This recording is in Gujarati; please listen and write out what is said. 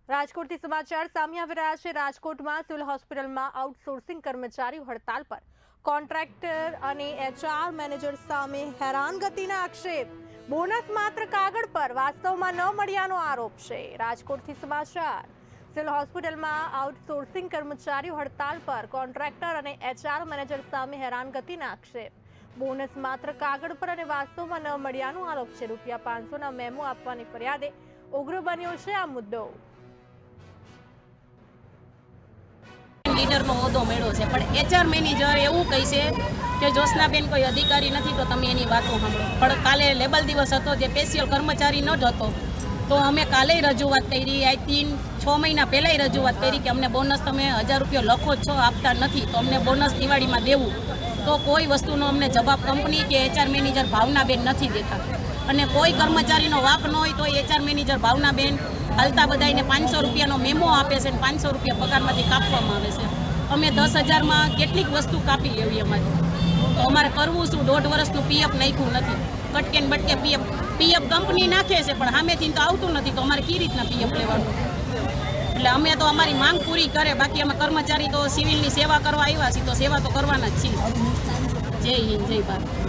રાજકોટથી સમાચાર સામે આવી રહ્યા છે। રાજકોટમાં સિવિલ હોસ્પિટલમાં આઉટસોર્સિંગ કર્મચારીઓ હડતાલ પર। કોન્ટ્રાક્ટર અને એચઆર મેનેજર સામે હેરાનગતિના આક્ષેપ। બોનસ માત્ર કાગળ પર, વાસ્તવમાં ન મળ્યાનો આરોપ છે। રાજકોટથી સમાચાર સિવિલ હોસ્પિટલમાં આઉટસોર્સિંગ કર્મચારીઓ હડતાલ પર। કોન્ટ્રાક્ટર અને એચઆર મેનેજર સામે હેરાનગતિના આક્ષેપ। બોનસ માત્ર કાગળ પર અને વાસ્તવમાં ન મળ્યાનો આરોપ છે। ₹500ના મેમો આપવાની ફરિયાદે ઉગ્ર બન્યો છે આ મુદ્દો। લીડરનો હોદ્દો મળ્યો છે, પણ એચઆર મેનેજર એવું કહે છે કે જોશનાબેન કોઈ અધિકારી નથી, તો તમે એની વાતો સાંભળો। પણ કાલે લેબલ દિવસ હતો, જે સ્પેશિયલ કર્મચારી ન જ હતો, તો અમે કાલે રજૂઆત કરી। આઈ થિંક 6 મહિના પહેલાં રજૂઆત કરી કે અમને બોનસ તમે 1000 રૂપિયા લખો છો, આપતા નથી, તો અમને બોનસ દિવાળીમાં દેવું। તો કોઈ વસ્તુનો અમને જવાબ કંપની કે એચઆર મેનેજર ભાવનાબેન નથી દેતા। અને કોઈ કર્મચારીનો વાક ન હોય તો એચઆર મેનેજર ભાવનાબેન હાલતા બધાને 500 રૂપિયાનો મેમો આપે છે અને 500 રૂપિયા પગારમાંથી કાપવામાં આવે છે। અમે 10,000માં કેટલીક વસ્તુ કાપી લેવી અમારી, તો અમારે કરવું શું? 1.5 વર્ષનું પીએફ નાખ્યું નથી, કટકે ને બટકે પીએફ કંપની નાખે છે, પણ સામેથી તો આવતું નથી, તો અમારે કઈ રીતના પીએફ લેવાનું? એટલે અમે તો અમારી માંગ પૂરી કરે, બાકી અમે કર્મચારી તો સિવિલની સેવા કરવા આવ્યા છીએ, તો સેવા તો કરવાના જ છીએ। જય હિન્દ, જય ભારત।